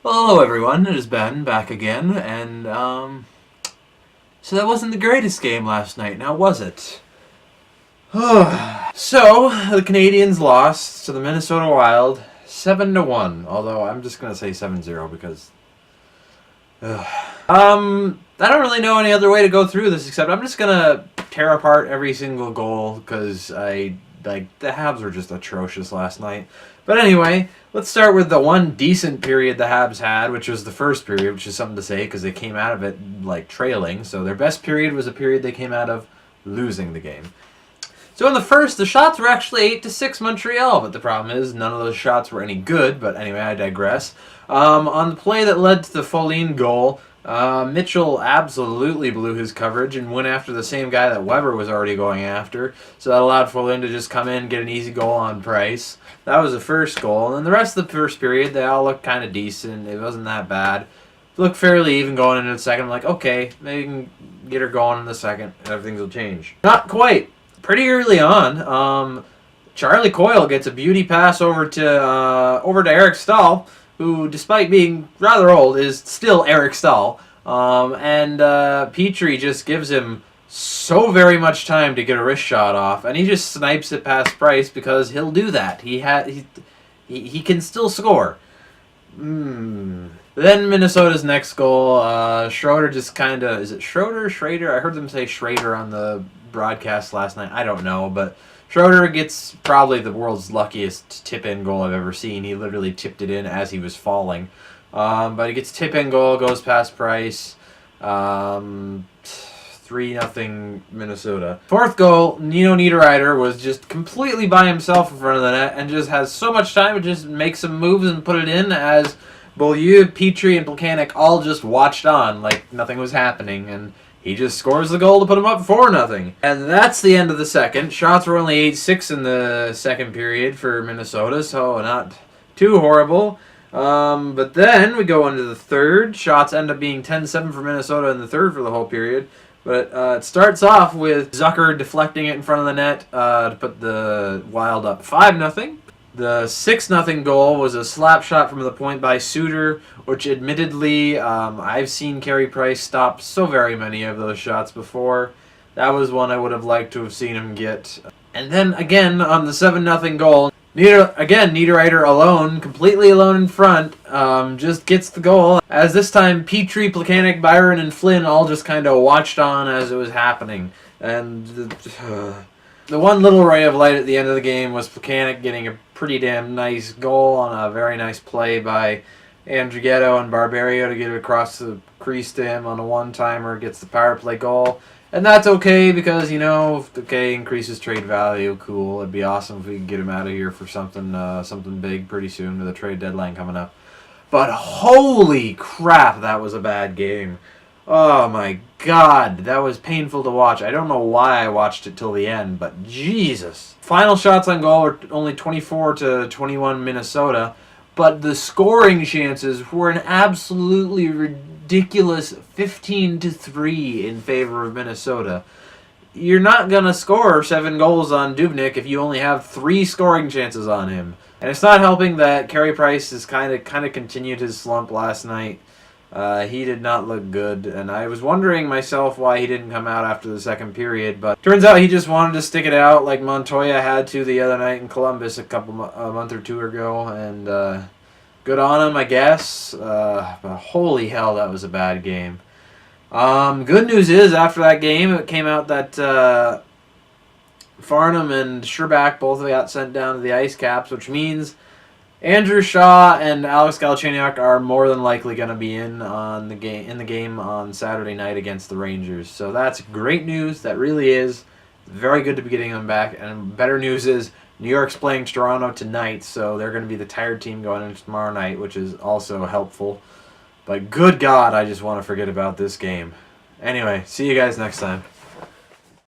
Well, hello everyone, it is Ben back again, and so that wasn't the greatest game last night, now was it? So, the Canadians lost to the Minnesota Wild 7-1, although I'm just going to say 7-0 because... I don't really know any other way to go through this except I'm just going to tear apart every single goal because the Habs were just atrocious last night. But anyway, let's start with the one decent period the Habs had, which was the first period, which is something to say because they came out of it trailing. So their best period was a period they came out of losing the game. So in the first, the shots were actually 8-6 Montreal, but the problem is none of those shots were any good. But anyway, I digress. On the play that led to the Folin goal, Mitchell absolutely blew his coverage and went after the same guy that Weber was already going after. So that allowed Folin to just come in and get an easy goal on Price. That was the first goal. And then the rest of the first period, they all looked kind of decent. It wasn't that bad. It looked fairly even going into the second. I'm like, okay, maybe we can get her going in the second and everything will change. Not quite. Pretty early on, Charlie Coyle gets a beauty pass over to Eric Stahl, who, despite being rather old, is still Eric Stahl. And Petrie just gives him so very much time to get a wrist shot off, and he just snipes it past Price because he'll do that. He can still score. Then Minnesota's next goal, Schroeder just kind of... Is it Schroeder? Schrader? I heard them say Schrader on the broadcast last night. I don't know, but Schroeder gets probably the world's luckiest tip-in goal I've ever seen. He literally tipped it in as he was falling. But he gets tip-in goal, goes past Price. 3-0 Minnesota. Fourth goal, Nino Niederreiter was just completely by himself in front of the net and just has so much time to just make some moves and put it in as Beaulieu, Petrie, and Plekanec all just watched on like nothing was happening, and he just scores the goal to put him up 4-0. And that's the end of the second. Shots were only 8-6 in the second period for Minnesota, so not too horrible. But then we go into the third. Shots end up being 10-7 for Minnesota in the third for the whole period. But it starts off with Zucker deflecting it in front of the net to put the Wild up 5-0. The 6-0 goal was a slap shot from the point by Suter, which admittedly, I've seen Carey Price stop so very many of those shots before. That was one I would have liked to have seen him get. And then again, on the 7-0 goal, Niederreiter alone, completely alone in front, just gets the goal. As this time, Petrie, Plekanec, Byron, and Flynn all just kind of watched on as it was happening. And the one little ray of light at the end of the game was Plekanec getting a pretty damn nice goal on a very nice play by Andrighetto and Barberio to get it across the crease to him on a one-timer, gets the power play goal. And that's okay because, increases trade value, cool. It'd be awesome if we could get him out of here for something big pretty soon with the trade deadline coming up. But holy crap, that was a bad game. Oh my god, that was painful to watch. I don't know why I watched it till the end, but Jesus. Final shots on goal were only 24-21 Minnesota, but the scoring chances were an absolutely ridiculous 15-3 in favor of Minnesota. You're not going to score 7 goals on Dubnyk if you only have 3 scoring chances on him. And it's not helping that Carey Price has kind of continued his slump last night. He did not look good, and I was wondering myself why he didn't come out after the second period, but turns out he just wanted to stick it out like Montoya had to the other night in Columbus a month or two ago, and good on him, I guess. But holy hell, that was a bad game. Good news is, after that game, it came out that Farnham and Scherbak both got sent down to the ice caps, which means Andrew Shaw and Alex Galchenyuk are more than likely going to be in the game on Saturday night against the Rangers. So that's great news. That really is very good to be getting them back. And better news is New York's playing Toronto tonight, so they're going to be the tired team going into tomorrow night, which is also helpful. But good God, I just want to forget about this game. Anyway, see you guys next time.